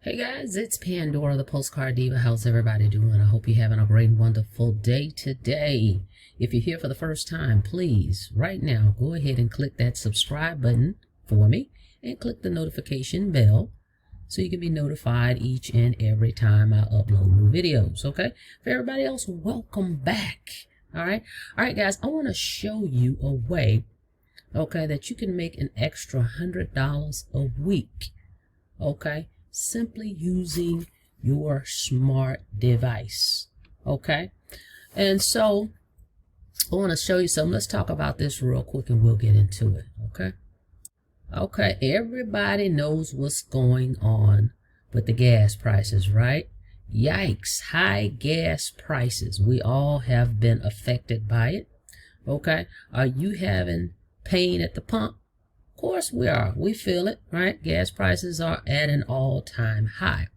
Hey guys, it's Pandora, the Postcard Diva. How's everybody doing? I hope you're having a great, wonderful day today. If you're here for the first time, please, right now, go ahead and click that subscribe button for me and click the notification bell so you can be notified each and every time I upload new videos, okay? For everybody else, welcome back, all right? All right, guys, I want to show you a way, okay, that you can make an extra $100 a week, okay? Simply using your smart device, okay? And so I want to show you something. Let's talk about this real quick and we'll get into it, okay? Okay, everybody knows what's going on with the gas prices, right? Yikes, high gas prices. We all have been affected by it, okay? Are you having pain at the pump? Of course we are. We feel it, right? Gas prices are at an all-time high.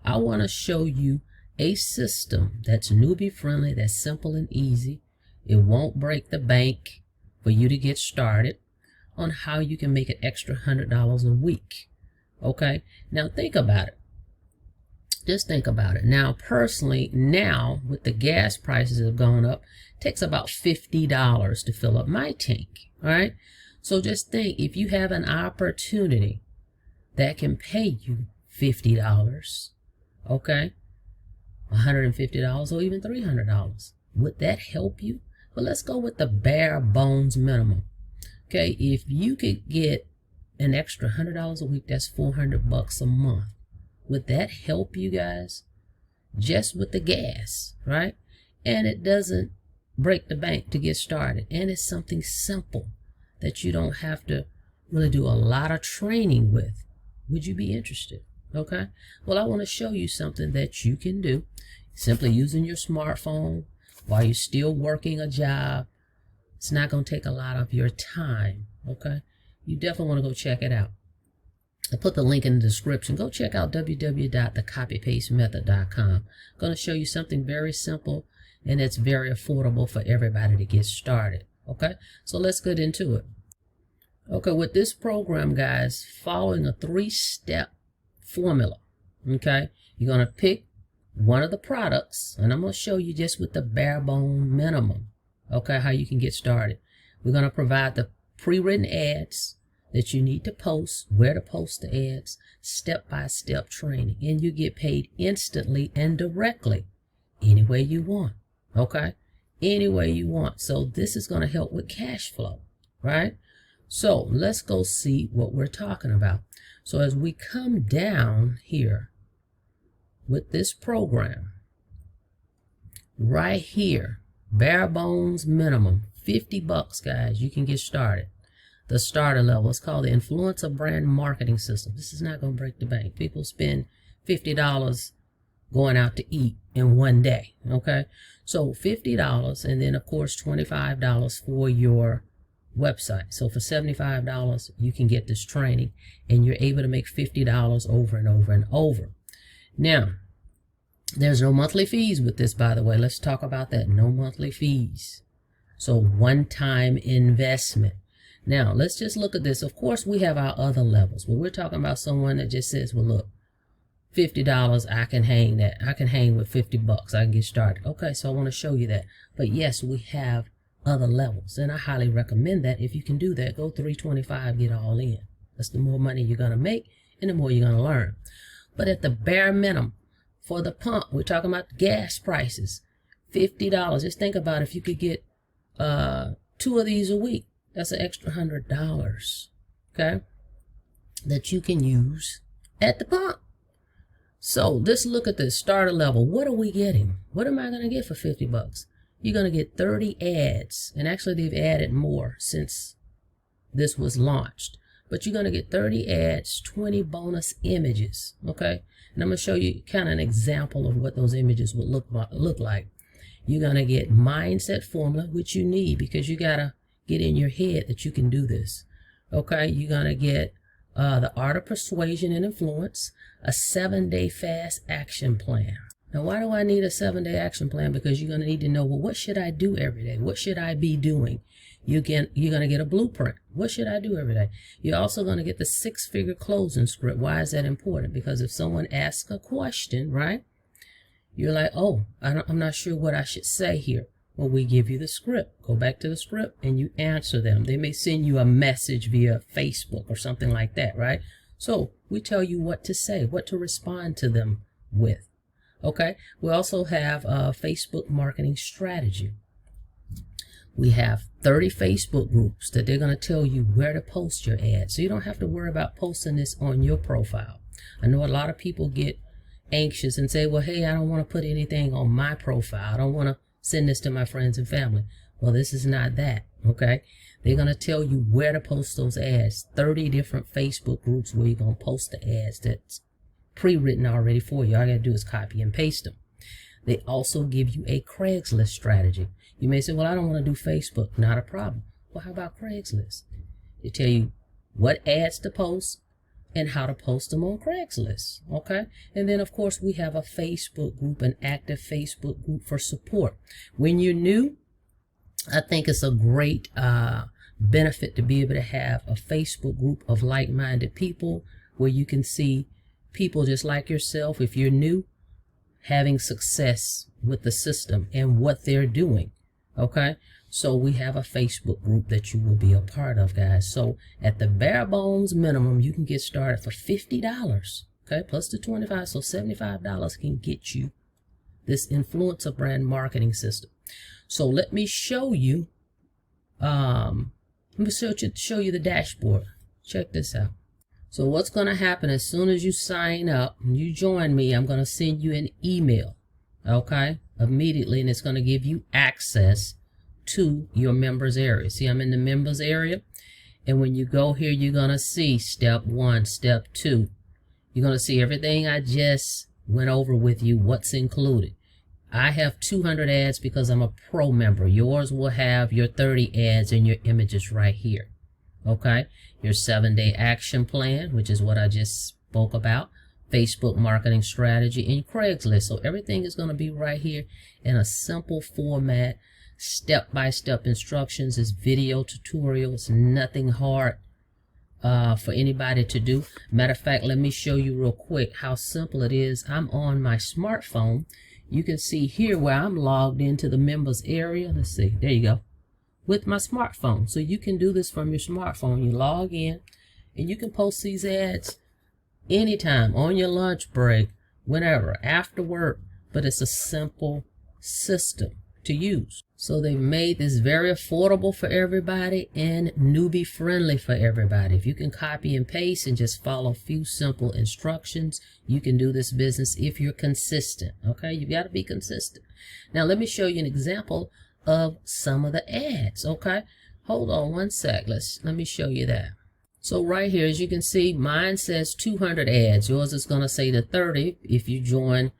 I want to show you a system that's newbie friendly, that's simple and easy. It won't break the bank for you to get started on how you can make an extra $100 a week. Okay? Now think about it. Just think about it. Now, personally, now with the gas prices have gone up, it takes about $50 to fill up my tank, all right? So just think, if you have an opportunity that can pay you $50, okay, $150 or even $300, would that help you? Well, let's go with the bare bones minimum. Okay, if you could get an extra $100 a week, that's $400 a month. Would that help you guys? Just with the gas, right? And it doesn't break the bank to get started. And it's something simple that you don't have to really do a lot of training with. Would you be interested? Okay. Well, I want to show you something that you can do simply using your smartphone while you're still working a job. It's not going to take a lot of your time. Okay. You definitely want to go check it out. I'll put the link in the description. Go check out www.thecopypastemethod.com. I'm going to show you something very simple and it's very affordable for everybody to get started. Okay, so let's get into it. Okay, with this program, guys, following a 3-step formula. Okay, you're going to pick one of the products, and I'm going to show you just with the bare bone minimum, okay, how you can get started. We're going to provide the pre-written ads that you need to post, where to post the ads, step-by-step training, and you get paid instantly and directly any way you want, okay? Any way you want. So this is going to help with cash flow, right? So let's go see what we're talking about. So as we come down here with this program, right here, bare bones minimum, $50, guys, you can get started. The starter level is called the Influencer Brand Marketing System. This is not going to break the bank. People spend $50 going out to eat in one day, okay? So $50, and then of course $25 for your website. So for $75, you can get this training and you're able to make $50 over and over and over. Now, there's no monthly fees with this, by the way. Let's talk about that. No monthly fees. So one-time investment. Now, let's just look at this. Of course, we have our other levels, but we're talking about someone that just says, well, look, $50, I can hang that. I can hang with $50. I can get started. Okay, so I want to show you that. But yes, we have other levels, and I highly recommend that. If you can do that, go $325, get all in. That's the more money you're going to make and the more you're going to learn. But at the bare minimum for the pump, we're talking about gas prices, $50. Just think about if you could get 2 of these a week. That's an extra $100, okay, that you can use at the pump. So let's look at the starter level. What are we getting? What am I going to get for $50? You're going to get 30 ads. And actually, they've added more since this was launched. But you're going to get 30 ads, 20 bonus images. Okay? And I'm going to show you kind of an example of what those images would look like. You're going to get mindset formula, which you need because you got to get in your head that you can do this. Okay? You're going to get the art of persuasion and influence, a 7-day fast action plan. Now, why do I need a 7-day action plan? Because you're going to need to know, well, what should I do every day? What should I be doing? you're going to get a blueprint. What should I do every day? You're also going to get the 6-figure closing script. Why is that important? Because if someone asks a question, right, you're like, oh, I'm not sure what I should say here. Well, we give you the script. Go back to the script and you answer them. They may send you a message via Facebook or something like that, right? So we tell you what to say, what to respond to them with. Okay. We also have a Facebook marketing strategy. We have 30 Facebook groups that they're going to tell you where to post your ads. So you don't have to worry about posting this on your profile. I know a lot of people get anxious and say, well, hey, I don't want to put anything on my profile. I don't want to send this to my friends and family. Well, this is not that, okay? They're going to tell you where to post those ads. 30 different Facebook groups where you're going to post the ads that's pre-written already for you. All you got to do is copy and paste them. They also give you a Craigslist strategy. You may say, well, I don't want to do Facebook. Not a problem. Well, how about Craigslist? They tell you what ads to post and how to post them on Craigslist, okay? And then, of course, we have a Facebook group, an active Facebook group for support. When you're new, I think it's a great benefit to be able to have a Facebook group of like-minded people where you can see people just like yourself, if you're new, having success with the system and what they're doing, okay? So we have a Facebook group that you will be a part of, guys. So at the bare bones minimum, you can get started for $50, okay? Plus the $25, so $75 can get you this influencer brand marketing system. So let me show you, show you the dashboard. Check this out. So what's going to happen as soon as you sign up and you join me, I'm going to send you an email, okay, immediately, and it's going to give you access to your members area. See, I'm in the members area, and when you go here, you're going to see step 1, step 2. You're going to see everything I just went over with you, what's included. I have 200 ads because I'm a pro member. Yours will have your 30 ads and your images right here. Okay, your 7-day action plan, which is what I just spoke about, Facebook marketing strategy, and Craigslist. So everything is going to be right here in a simple format, step-by-step instructions. Is video tutorials, nothing hard for anybody to do. Matter of fact, let me show you real quick how simple it is. I'm on my smartphone. You can see here where I'm logged into the members area. Let's see, there you go. With my smartphone. So you can do this from your smartphone. You log in and you can post these ads anytime, on your lunch break, whenever, after work, but it's a simple system to use. So they've made this very affordable for everybody and newbie friendly for everybody. If you can copy and paste and just follow a few simple instructions, you can do this business if you're consistent. Okay, you got to be consistent. Now let me show you an example of some of the ads. Okay, hold on one sec. Let me show you that. So right here, as you can see, mine says 200 ads. Yours is going to say the 30 if you join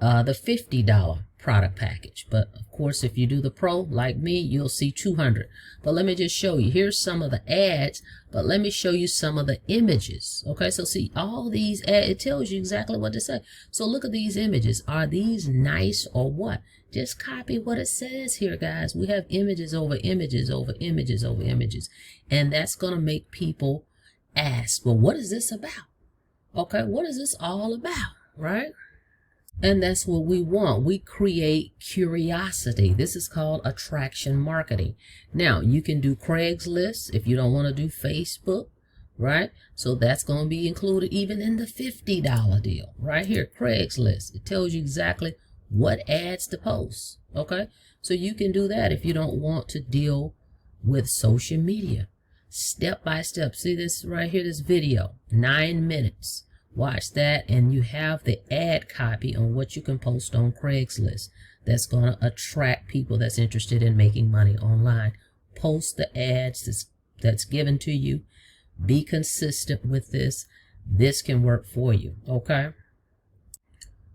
the $50 product package. But of course, if you do the pro like me, you'll see 200. But let me just show you. Here's some of the ads, but let me show you some of the images. Okay, so see all these ads, it tells you exactly what to say. So look at these images. Are these nice or what? Just copy what it says here, guys. We have images over images over images over images. And that's going to make people ask, well, what is this about? Okay, what is this all about, right? And that's what we want. We create curiosity. This is called attraction marketing. Now, you can do Craigslist if you don't want to do Facebook, right? So that's going to be included even in the $50 deal. Right here, Craigslist. It tells you exactly what ads to post, okay? So you can do that if you don't want to deal with social media. Step by step. See this right here, this video, 9 minutes. Watch that, and you have the ad copy on what you can post on Craigslist. That's going to attract people that's interested in making money online. Post the ads that's given to you. Be consistent with this. This can work for you, okay?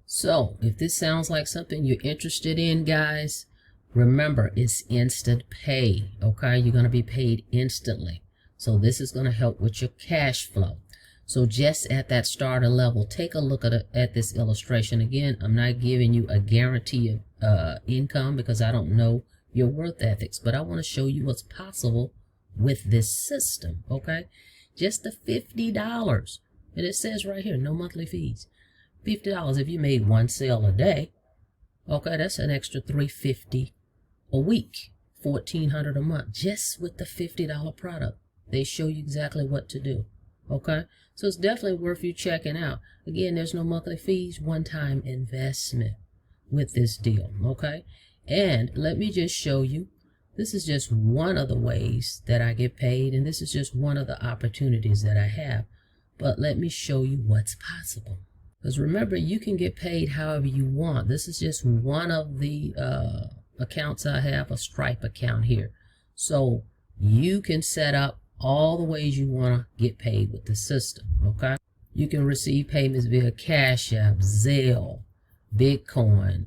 So if this sounds like something you're interested in, guys, remember it's instant pay, okay? You're going to be paid instantly. So this is going to help with your cash flow. So just at that starter level, take a look at this illustration. Again, I'm not giving you a guarantee of income because I don't know your worth ethics. But I want to show you what's possible with this system, okay? Just the $50. And it says right here, no monthly fees. $50 if you made one sale a day. Okay, that's an extra $350 a week. $1,400 a month just with the $50 product. They show you exactly what to do. Okay, so it's definitely worth you checking out. Again, there's no monthly fees, one-time investment with this deal. Okay, and let me just show you. This is just one of the ways that I get paid, and this is just one of the opportunities that I have. But let me show you what's possible. Because remember, you can get paid however you want. This is just one of the accounts I have, a Stripe account here. So you can set up all the ways you want to get paid with the system, okay? You can receive payments via Cash App, Zelle, Bitcoin,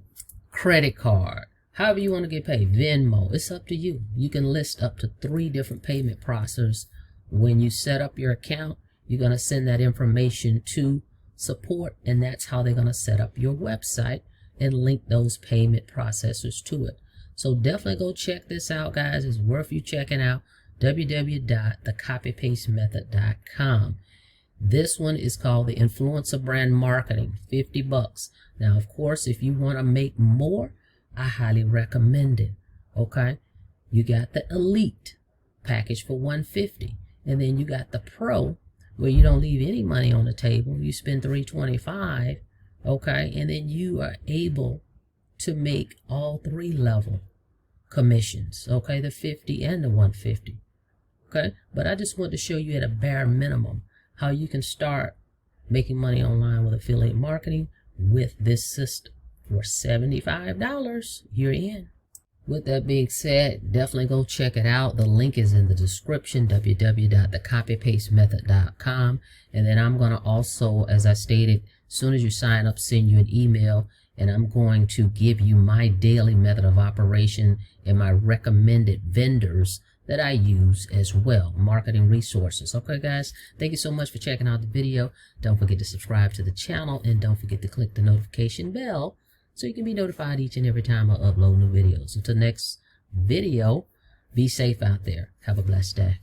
credit card, however you want to get paid, Venmo. It's up to you. You can list up to 3 different payment processors. When you set up your account, you're going to send that information to support, and that's how they're going to set up your website and link those payment processors to it. So definitely go check this out, guys. It's worth you checking out. www.thecopypastemethod.com. This one is called the Influencer Brand Marketing, $50. Now, of course, if you want to make more, I highly recommend it. Okay, you got the Elite package for $150, and then you got the Pro, where you don't leave any money on the table. You spend $325, okay, and then you are able to make all 3 level commissions, okay, the 50 and the 150. Okay, but I just want to show you at a bare minimum how you can start making money online with affiliate marketing with this system for $75. You're in. With that being said, definitely go check it out. The link is in the description, www.thecopypastemethod.com. And then I'm going to also, as I stated, as soon as you sign up, send you an email, and I'm going to give you my daily method of operation and my recommended vendors that I use as well, marketing resources. Okay, guys, thank you so much for checking out the video. Don't forget to subscribe to the channel, and don't forget to click the notification bell so you can be notified each and every time I upload new videos. Until next video, be safe out there. Have a blessed day.